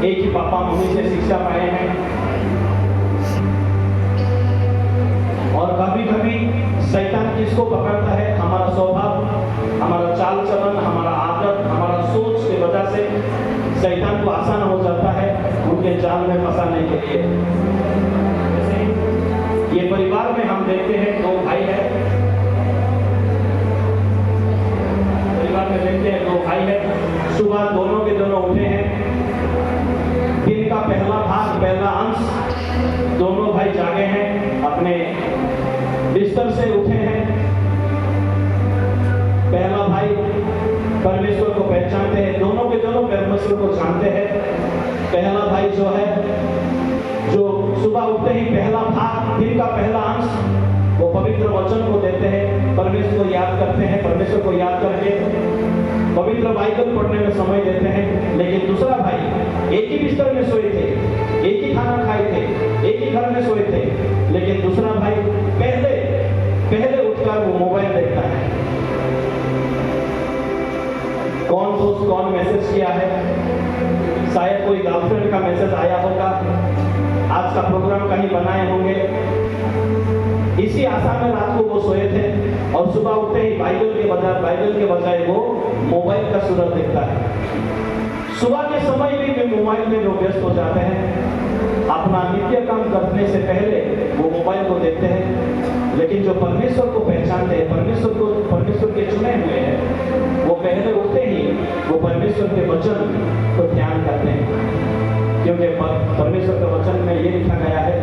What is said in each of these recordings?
एक ही papa mummy से शिक्षा पाए हैं। और कभी कभी शैतान किसको पकड़ता है? हमारा स्वभाव, हमारा चाल चलन, हमारा आदत, हमारा सोच की वजह से शैतान को आसान हो जाता है उनके जाल में फंसाने के लिए। ये परिवार में हम देखते हैं दो भाई हैं, परिवार में देखते हैं दो भाई हैं, सुबह दोनों के दोनों उठे हैं, दिन का पहला भाग, पहला अंश दोनों भाई जागे हैं, अपने बिस्तर से उठे हैं। पहला भाई परमेश्वर को पहचानते हैं, दोनों के दोनों परमेश्वर को जानते हैं। पहला भाई जो है, जो सुबह उठते ही पहला भाग, दिन का पहला अंश वो पवित्र वचन को देते हैं, परमेश्वर को याद करते हैं, परमेश्वर को याद करके पवित्र बाइबल पढ़ने में समय देते हैं। लेकिन दूसरा भाई एक ही बिस्तर में सोए थे, एक ही खाना खाए थे, एक ही घर में सोए थे, लेकिन दूसरा भाई पहले उठकर वो मोबाइल देखता है। कौन दोस्त कौन मैसेज किया है? शायद कोई गर्लफ्रेंड का मैसेज आया होगा, आज का प्रोग्राम कहीं बनाए होंगे। इसी आशा में रात को वो सोए थे और सुबह उठते ही बाइबल के बजाय वो मोबाइल का सूरत देखता है। सुबह के समय भी मोबाइल में जो व्यस्त हो जाते हैं, अपना नित्य काम करने से पहले वो मोबाइल को देखते हैं। लेकिन जो परमेश्वर को पहचानते हैं, परमेश्वर के चुने हुए हैं, वो पहले उठते ही वो परमेश्वर के वचन को ध्यान करते हैं। क्योंकि परमेश्वर के वचन में ये लिखा गया है,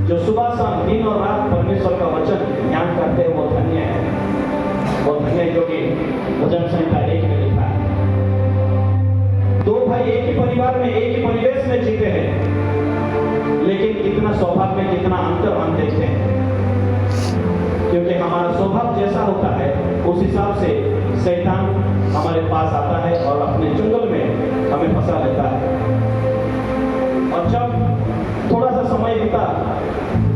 जो सुबह शाम दिन और रात परमेश्वर का वचन ध्यान करते हैं वो धन्य है, वो धन्य, जो कि भजन संहिता 1 में लिखा है। दो भाई एक ही परिवार में, एक ही परिवेश में जीते हैं, लेकिन कितना स्वभाव में कितना अंतर हम देखते हैं। क्योंकि हमारा स्वभाव जैसा होता है उस हिसाब से शैतान हमारे पास आता है और अपने चुंगल में हमें फंसा लेता है। और जब थोड़ा सा समय बीता,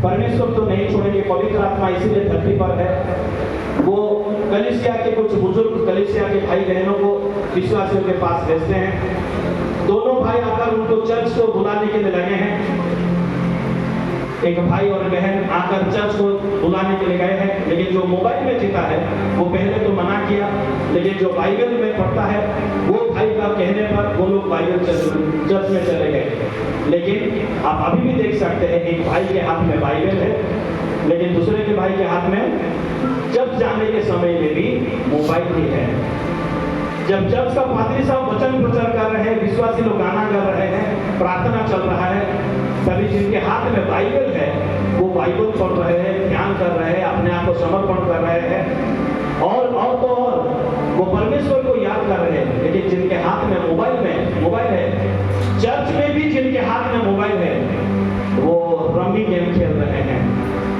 परमेश्वर तो नहीं छोड़ेंगे, पवित्र आत्मा इसीलिए धरती पर है। वो कलीसिया के कुछ बुजुर्ग, कलीसिया के भाई बहनों को विश्वासियों के पास भेजते हैं। दोनों भाई आकर उनको चर्च को बुलाने के लिए लगे हैं। एक भाई और बहन आकर चर्च को बुलाने के लिए गए हैं, लेकिन जो मोबाइल में जीता है वो पहले तो मना किया, लेकिन जो बाइबल में पढ़ता है वो भाई का कहने पर वो लोग बाइबल चर्च में चले गए। लेकिन आप अभी भी देख सकते हैं, एक भाई के हाथ में बाइबल है, लेकिन दूसरे के भाई के हाथ में चर्च जाने के समय में भी मोबाइल ही है। जब चर्च का पादरी साहब वचन प्रचार कर रहे हैं, विश्वासी लोग गाना गा रहे हैं, प्रार्थना चल रहा है, तभी जिनके हाथ में बाइबल है वो बाइबल पढ़ रहे हैं, ध्यान कर रहे हैं, अपने आप को समर्पण कर रहे हैं और वो परमेश्वर को याद कर रहे हैं। लेकिन जिनके हाथ में मोबाइल है, चर्च में भी जिनके हाथ में मोबाइल है वो रमी गेम खेल रहे हैं।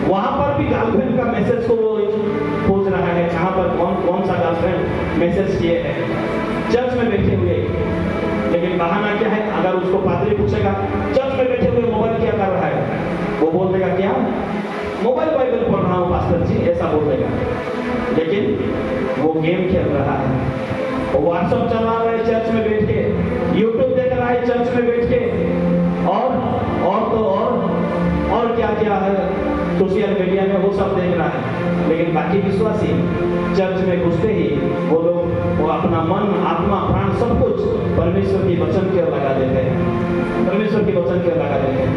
वहां पर भी गर्लफ्रेंड का मैसेज को वो खोज रहा है, कहां पर कौन सा गर्लफ्रेंड मैसेज किए हैं, चर्च में बैठे हुए। लेकिन बहाना क्या है? अगर उसको पादरी पूछेगा चर्च में बैठे हुए मोबाइल क्या कर रहा है, वो बोल देगा क्या मोबाइल बाइबल पढ़ रहा हूँ पास्टर जी, ऐसा बोल देगा। लेकिन वो गेम खेल रहा है, व्हाट्सएप चला रहा है चर्च में बैठ के, यूट्यूब देख रहा है चर्च में बैठ के, और क्या है सोशल मीडिया में वो सब देख रहा है। लेकिन बाकी विश्वासी चर्च में घुसते ही वो अपना मन, आत्मा, प्राण सब कुछ परमेश्वर की वचन की ओर लगा देते हैं, परमेश्वर की वचन की ओर लगा देते हैं।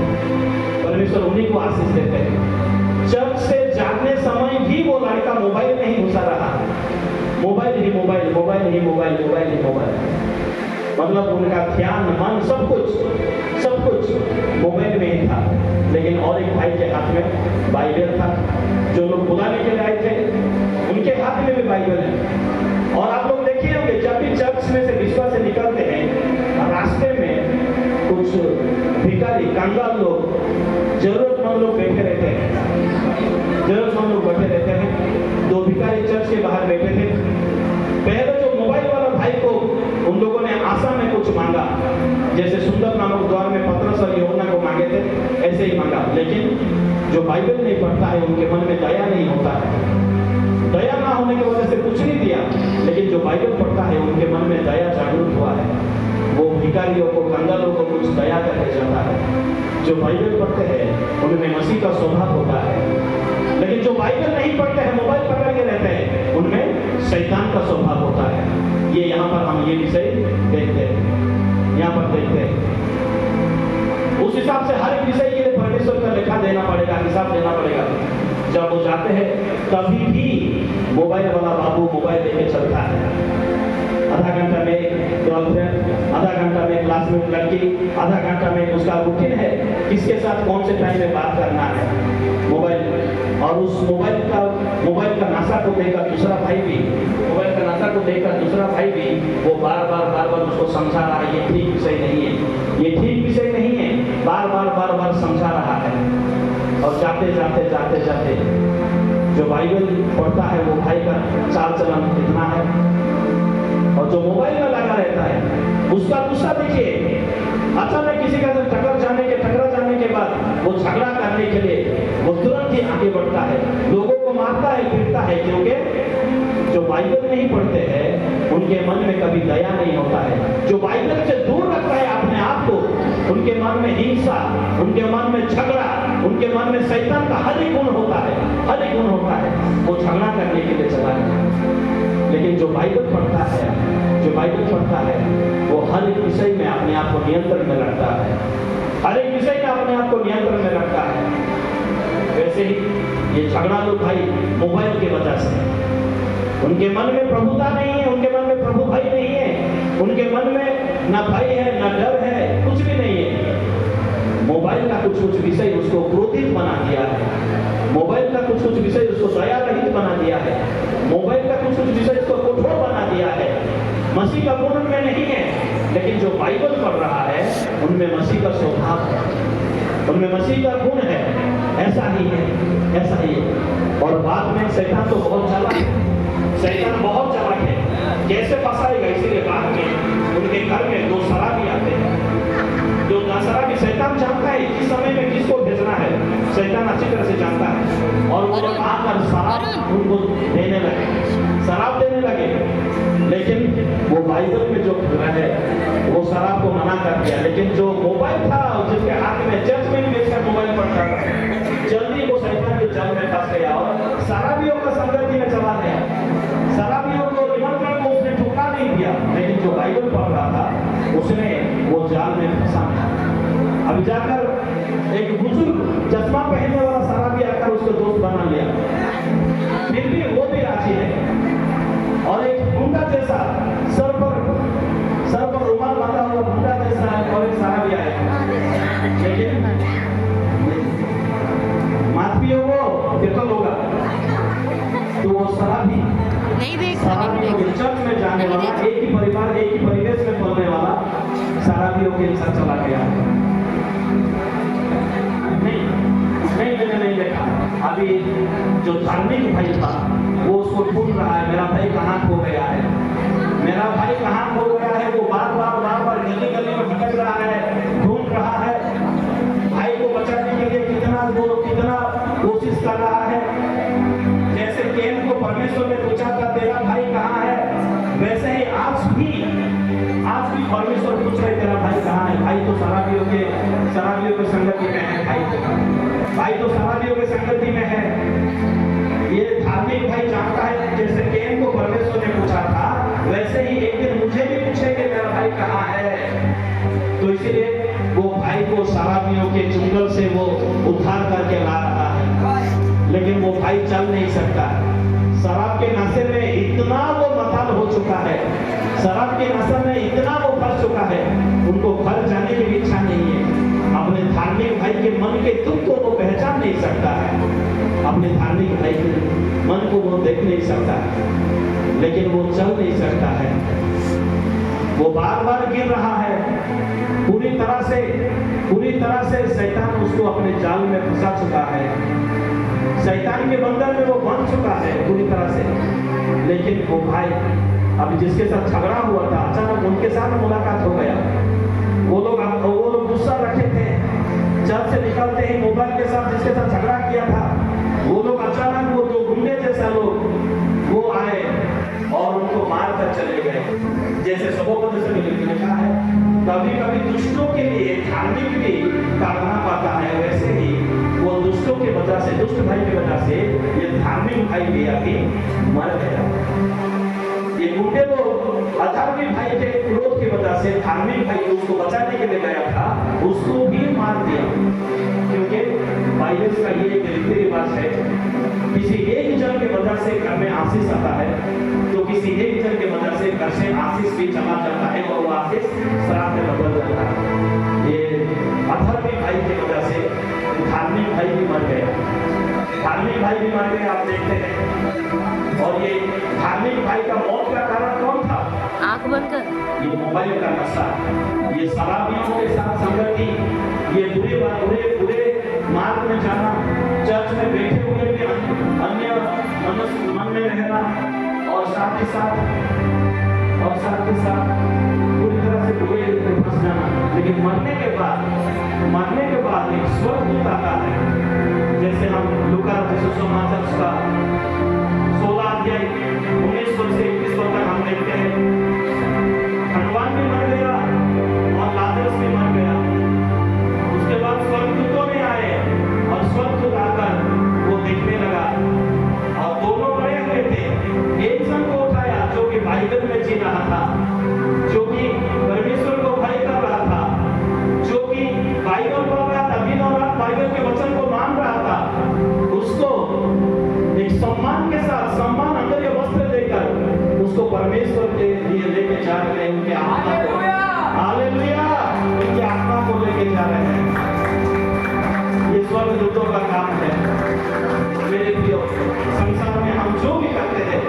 परमेश्वर उन्हीं को आशीष देते हैं। चर्च से जाने समय भी वो लड़का मोबाइल में ही घुसा रहा, मोबाइल ही मोबाइल, मतलब उनका ध्यान, मन, सब कुछ मोबाइल में ही था। लेकिन और एक भाई के हाथ में बाइबल था, जो लोग बुलाने के लिए आए थे उनके हाथ में भी बाइबल है। और आप लोग देखिए होंगे, जब भी चर्च में से विश्वास से निकलते हैं, रास्ते में कुछ भिखारी, कंगाल लोग, जरूरतमंद लोग बैठे रहते हैं। दो भिखारी चर्च के बाहर बैठे थे। पहले जो मोबाइल वाला भाई को उन लोगों ने आशा में कुछ मांगा, जैसे सुंदर नामक द्वार में पतरस और यूहन्ना को मांगे थे, ऐसे ही मांगा। लेकिन जो बाइबल नहीं पढ़ता है उनके मन में दया नहीं होता है, दया ना होने की वजह से कुछ नहीं दिया। लेकिन जो बाइबल पढ़ता है उनके मन में दया जागरूक हुआ है, वो भिखारियों को, कंगालों को कुछ दया करके जाता है। जो बाइबल पढ़ते हैं उनमें मसीह का स्वभाव होता है, लेकिन जो बाइबल नहीं पढ़ते हैं, मोबाइल पकड़ के रहते हैं, उनमें शैतान का स्वभाव होता है। ये यहाँ पर हम ये विषय देखते हैं, यहाँ पर देखते हैं। उस हिसाब से हर एक विषय के लिए परमेश्वर का लेखा देना पड़ेगा, हिसाब देना पड़ेगा। जब वो जाते हैं तभी भी मोबाइल वाला बाबू मोबाइल लेके चलता है। आधा घंटा में गर्लफ्रेंड, आधा घंटा में क्लासमेट लड़की, आधा घंटा में उसका रूटीन है किसके साथ कौन से टाइम में बात करना है, मोबाइल। और उस मोबाइल का नशा को देकर दूसरा भाई भी, मोबाइल का नशा को देकर दूसरा भाई भी वो बार बार उसको समझा रहा है, ये ठीक विषय नहीं है, ये ठीक विषय नहीं है, बार बार समझा रहा है। और जाते जाते जो बाइबल पढ़ता है वो भाई का चाल चलन कितना है, और जो मोबाइल में लगा रहता है उसका गुस्सा देखिए। अचानक किसी का टकरा जाने के बाद वो झगड़ा करने के लिए वो तुरंत ही आगे बढ़ता है, लोगों को मारता है, पीटता है, क्योंकि जो बाइबल नहीं पढ़ते हैं उनके मन में कभी दया नहीं होता है। जो बाइबल से दूर रखता है अपने आप को, उनके मन में हिंसा, उनके मन में झगड़ा, उनके मन में शैतान का हर एक गुण होता है, वो झगड़ा करने के लिए चला है। लेकिन जो बाइबल पढ़ता है वो हर एक विषय में अपने आप को नियंत्रण में रखता है, हर एक विषय में अपने आप को नियंत्रण में रखता है। वैसे ही ये झगड़ालू भाई मोबाइल की वजह से, उनके मन में प्रभुता नहीं है, उनके मन में प्रभु भाई नहीं है, उनके मन में ना भाई है ना डर है, कुछ भी नहीं है। मोबाइल का कुछ विषय उसको क्रोधित बना दिया है, मोबाइल का कुछ विषय उसको दया रहित बना दिया है, मोबाइल का कुछ विषय उसको कठोर बना दिया है। मसीह का गुण उनमें नहीं है, लेकिन जो बाइबल पढ़ रहा है उनमें मसीह का स्वभाव है, उनमें मसीह का गुण है। ऐसा ही है। और बाद में शैतान तो बहुत चालाक है, कैसे फंसाएगा, इसीलिए बाद में उनके घर में दो शराबी आते हैं। जो शराबी शैतान जानता है किस समय में किसको भेजना है, शैतान अच्छी तरह से जानता है। और वो लोग आकर शराब उनको शराब देने लगे, लेकिन वो बाइबल में जो है वो शराब को मना कर दिया। लेकिन जो मोबाइल था जिसके हाथ में चर्च में भी बेचकर मोबाइल पढ़ता था, जल्दी वो शैतान के जाल में फंस गया और शराबियों का संगति में चला गया। शराबियों को निमंत्रण को उसने ठुकरा नहीं दिया, लेकिन जो बाइबल पढ़ रहा था उसने वो जाल में फंसा। अभी जाकर एक बुजुर्ग चश्मा पहनने वाला शराबी आकर उसको दोस्त बना लिया, फिर भी वो भी राजी है। और एक गुंडा जैसा सर पर रुमाल बांधा हुआ गुंडा जैसा और एक शराबी आया, लेकिन माफियों को देखो होगा तो वो शराबी चर्च में जाने वाला, एक ही परिवार एक ही परिवेश में पलने वाला शराबियों के साथ चला गया। मैंने नहीं देखा। अभी जो धार्मिक भाई था वो उसको ढूंढ रहा है, मेरा भाई कहाँ खो गया है, वो बार बार गली में भटक रहा है, ढूंढ रहा है। भाई को बचाने के लिए कितना कोशिश कर रहा है। जैसे कैन को परमेश्वर ने पूछा था तेरा भाई कहाँ है, वैसे ही आज भी परमेश्वर पूछ रहे तेरा भाई कहाँ है। भाई तो शराबियों के संगति में है, भाई तो शराबियों के संगति में है। ये धार्मिक भाई जानता है, जैसे कैन को परमेश्वर ने पूछा था वैसे ही एक दिन मुझे भी पूछेंगे मेरा भाई कहाँ है। तो इसीलिए वो भाई को शराबियों के चुंगल से वो उद्धार करके ला रहा है, लेकिन वो भाई चल नहीं सकता। शराब के नशे में इतना वो मताल हो चुका है, शराब के नशे में इतना वो फंस चुका है, उनको घर जाने की इच्छा नहीं है। अपने धार्मिक भाई के मन के दुख को वो पहचान नहीं सकता है, अपने धार्मिक भाई के मन को वो देख नहीं सकता है, लेकिन वो चल नहीं सकता है। वो बार गिर रहा है, पूरी तरह से शैतान उसको अपने जाल में फंसा चुका है, शैतान के बंधन में वो बंध चुका है पूरी तरह से। लेकिन वो भाई अभी जिसके साथ झगड़ा हुआ था, अचानक उनके साथ मुलाकात हो गया। वो लोग गुस्सा रखे थे, चर्च से निकलते ही मोबाइल के साथ जिसके साथ झगड़ा किया था, वो लोग अचानक वो दो गुंडे जैसा लोग वो आए और उनको मार कर चले गए। जैसे सबोपद से लिखा है, कभी दुष्टों के लिए दुष्ट भाई की वजह से ये धार्मिक भाई भी आके मर गया। ये बूढ़े लोग अधार्मिक भाई के क्रोध की वजह से धार्मिक भाई उसको बचाने के लिए गया था, उसको भी मार दिया। क्योंकि बाइबल का ये एक रीति रिवाज है, किसी एक जन की वजह से घर में आशीष आता है, तो किसी एक जन की वजह से घर से आशीष भी चला जाता है और वो आशीष श्राप में बदल जाता है। ये अधार्मिक भाई की वजह से धार्मिक भाई भी मर गया, धार्मिक भाई भी मर गए, आप देखते हैं। और ये धार्मिक भाई का मौत का कारण कौन था? आंख बंद कर। ये मोबाइल का नशा, ये शराबियों के साथ संगति, ये बुरे मार्ग में जाना, चर्च में बैठे हुए भी अन्य मन में रहना, और साथ ही साथ पूरी तरह से बुरे फंस जाना। लेकिन मरने के बाद एक स्वर्गदूत आता है, जैसे हम लूका सुसमाचार का 16 अध्याय 19 से 21 तक हम देखते हैं। धनवान भी मर गया और लाजरस भी मर गया। उसके बाद स्वर्गदूतों ने आए और स्वर्गदूत आकर वो देखने लगा और दोनों बड़े हुए थे। एक जन को उठाया जो कि बाइबल में जी रहा था, जो कि परमेश्वर को भय कर रहा था, जो कि बाइबल पढ़ रहा था, दिन और रात बाइबल के वचन को मान रहा था। उसको एक सम्मान के साथ अंदर के वस्त्र देकर उसको परमेश्वर के लिए लेके जा रहे हैं। उनके आत्मा को, हालेलुया, उनकी आत्मा को लेके जा रहे हैं। ये स्वर्गदूतों का काम है। मेरे प्रियो, संसार में हम जो भी करते हैं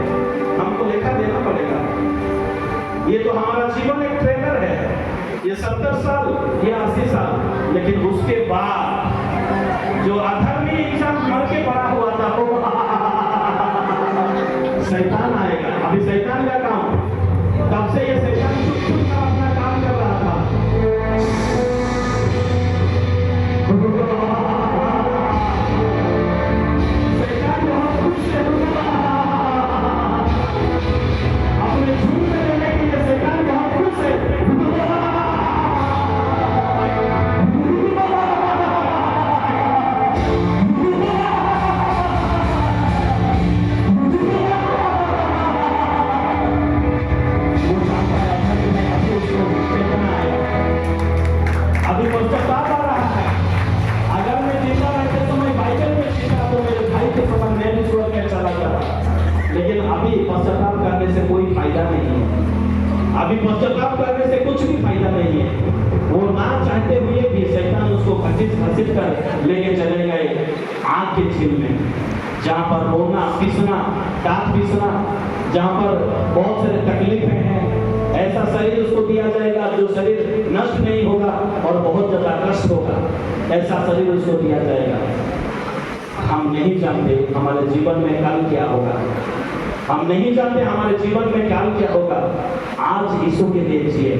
हमको लेखा देना पड़ेगा। ये तो हमारा जीवन एक ट्रेलर है, ये 70 साल या 80 साल, लेकिन उसके बाद जो अधर्मी इंसान मर के पड़ा हुआ था वो शैतान आएगा। अभी शैतान का काम, तब से ये शैतान चुप का अपना काम कर रहा था। शैतान बहुत खुश है अपने झूठ में रहने के लिए। शैतान बहुत खुश है। अभी पश्चाताप आ रहा है। अगर मैं जिंदा रहते समय बाइबल में सीखा तो मेरे भाई के समान मैं भी स्वर्ग में चला जाता। लेकिन अभी पश्चाताप करने से कोई फायदा नहीं है। अभी पश्चाताप करने से कुछ भी फायदा नहीं है। वो ना चाहते हुए भी शैतान उसको घसीट कर लेके चले गए आग के झील में, जहाँ पर रोना पीसना, दांत पीसना, जहाँ पर बहुत सारे तकलीफें हैं। ऐसा शरीर उसको दिया जाएगा जो शरीर नष्ट नहीं होगा और बहुत ज्यादा कष्ट होगा, ऐसा शरीर उसको दिया जाएगा। हम नहीं जानते हमारे जीवन में कल क्या होगा, हम नहीं जानते हमारे जीवन में कल क्या होगा। आज यीशु के लिए जिए,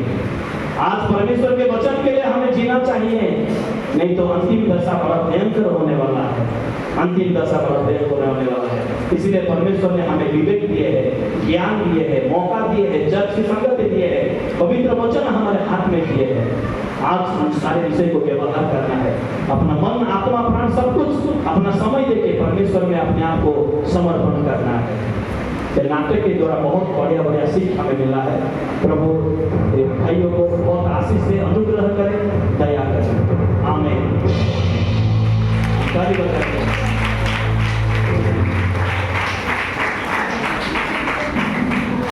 आज परमेश्वर के वचन के लिए हमें जीना चाहिए, नहीं तो अंतिम दशा बड़ा भयंकर होने वाला है। अंतिम दशा बड़ा भयंकर होने वाला है। इसलिए परमेश्वर ने हमें विवेक दिए है, ज्ञान दिए है, मौका दिए है, जज की संगति दिए है, पवित्र वचन हमारे हाथ में दिए है। आज उन सारे विषय को व्यवहार करना है। अपना मन, आत्मा, प्राण सब कुछ अपना समय देके परमेश्वर में अपने आप को समर्पण करना है। नाटक के द्वारा बहुत बढ़िया सीख हमें मिला है। प्रभु भाइयों को बहुत आशीष से अनुग्रह करें।